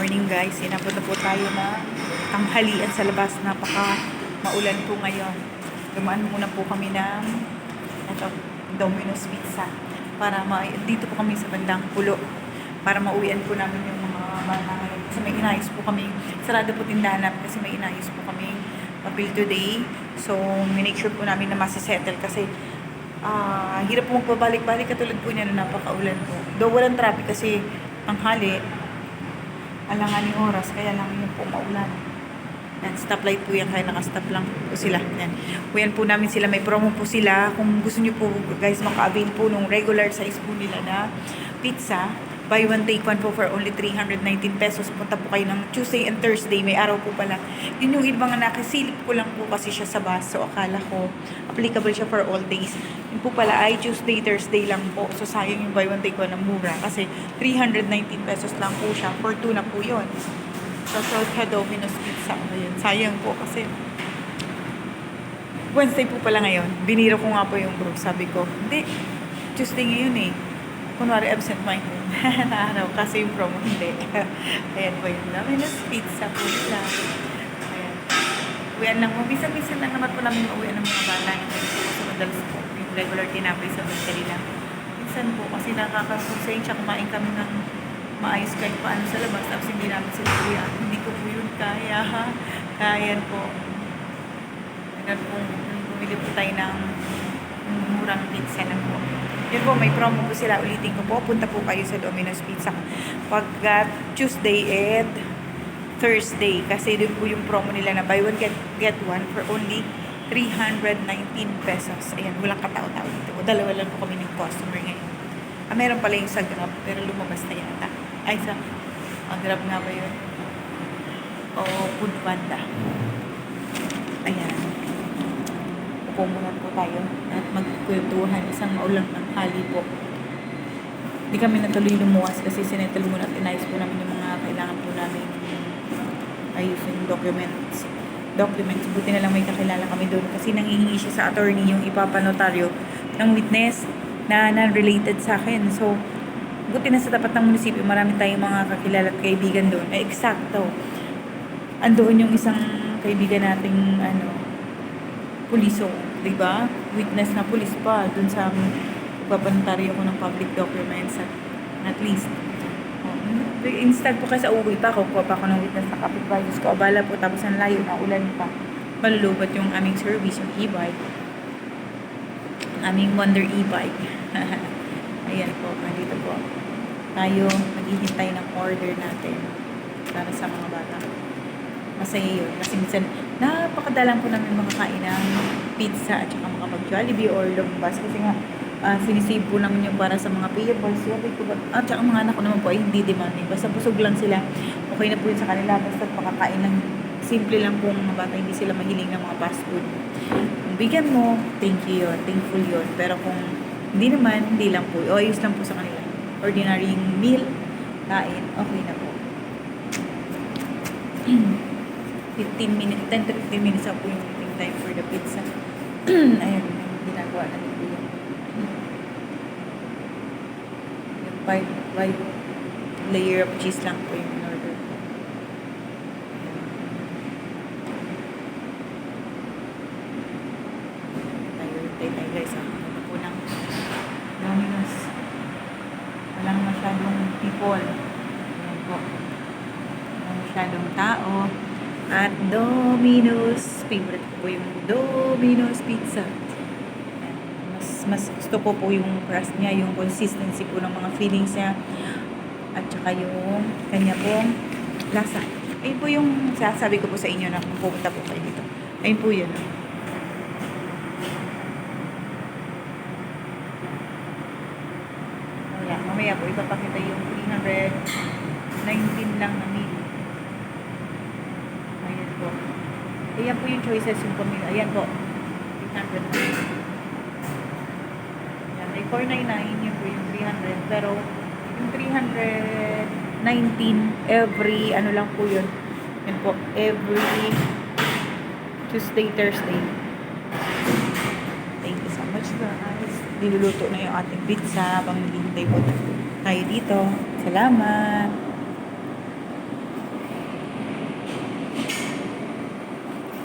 morning guys, inabot na po tayo na tanghalian sa labas. Napaka maulan po ngayon. Dumaan muna po kami ng Domino's Pizza para dito po kami sa bandang Pulo para mauwian po namin yung mga bata ngayon. Kasi may inayos po kami, sarado po tindahan namin kasi may inayos po kami papel today. So, make sure po namin na masisettle kasi hirap po magpabalik-balik katulad po niya na napakaulan po. Though walang traffic kasi tanghali, alanganing oras, kaya lang yun po maulan. Yan, stoplight po yan, kaya nakastop lang po sila. Yan. Kuyan po namin sila, may promo po sila. Kung gusto nyo po guys maka-avail po nung regular size po nila na pizza, buy one take one po for only 319 pesos. Punta po kayo ng Tuesday and Thursday, may araw po pala. Yun yung ibang nakasilip ko lang po kasi siya sa bus. So akala ko applicable siya for all days. Yun po pala ay Tuesday, Thursday lang po. So sayang yung buy one take one ng mura kasi 319 pesos lang po siya. For 2 na po yun. So sa Domino's Pizza. Ayun. Sayang po kasi Wednesday po pala ngayon. Biniro ko nga po yung group. Sabi ko, hindi, Tuesday ngayon eh. Kunwari absent-minded na araw kasi yung promo hindi. Ayan po yun. Domino's Pizza po sila. Ayan. Uwian lang po. Minsan lang naman po namin mauwian ng mga bata. Hindi po sa madalas po. Yung regular tinapay sa bakery lang. Minsan po kasi nakakakonsensya kumain kami ng maayos kahit paano sa labas. Tapos hindi namin sila uwian. Hindi ko po yun kaya ha. Kaya po. Ayan po. Bumili po tayo ng murang pizza na po. Yun po, may promo po sila. Ulitin ko po, punta po kayo sa Domino's Pizza pagka Tuesday and Thursday. Kasi doon po yung promo nila na buy one get one for only 319 pesos. Ayan, walang katao-tao dito. Dalawa lang po kami ng customer ngayon. Meron pala yung sa Grab, pero lumabas na yata. Ay, sa Grab nga ba yun? O Food Panda. Ayan. Upo muna po tayo at magkwentuhan isang maulang tanghali po. Hindi kami natuloy lumuwas kasi sinettle muna at inayos po namin yung mga kailangan po namin ayusin documents. Buti na lang may kakilala kami doon kasi nangihingi siya sa attorney yung ipapanotaryo ng witness na non-related sa akin. So, buti na sa tapat ng munisipyo, marami tayong mga kakilala at kaibigan doon. Ay, eksakto. Andoon yung isang kaibigan nating puliso, di ba? Witness na pulis pa dun sa pagpapanotaryo ko ng public documents at least. Instead po kasi uuwi pa ako, kuha pa ako ng witness na kapitbahay ko. Abala po, tapos ang layo na ulan pa. Malulubat yung aming service, yung e-bike. Aming Wonder e-bike. Ayan po, nandito po. Tayo, maghihintay ng order natin para sa mga bata. Masaya yun. Kasi minsan, napakadalang po namin makakain ng pizza at saka makapag-Jollibee or lumabas. Kasi nga, sinisave po namin yung para sa mga payables. At saka mga anak ko naman po ay hindi demanding. Basta busog lang sila. Okay na po yun sa kanila. Basta makakain ng simple lang po mga bata. Hindi sila mahiling ng mga fast food. Kung bigyan mo, thank you yun. Thankful yun. Pero kung hindi naman, hindi lang po. O ayos lang po sa kanila. Ordinary meal, kain, okay na po. 10 to 15 minutes po yung waiting time for the pizza. Ayun, ginagawa na nito yun. Yung 5 layer of cheese lang po yung order ko. Tayo guys. Ano po ng Domino's. Walang masyadong people. Ayan po. Walang masyadong tao. At Domino's, favorite ko po yung Domino's Pizza. Mas gusto ko po yung crust niya, yung consistency po ng mga fillings niya, at saka yung kanya pong lasa. Ayun po yung sasabi ko po sa inyo na kung pumunta po kayo dito. Ayun po yun. Wala, mamaya po ipapakita yung 319 lang na meal. Ayan po yung choices yung pamilya. Ayan po. 800. Ayan. Ay 499. Yun po yung 300. Pero yung 319 every lang po yun. Yan po. Every Tuesday, Thursday. Thank you so much guys. Niluluto na yung ating pizza. Habang naghihintay po tayo dito. Salamat.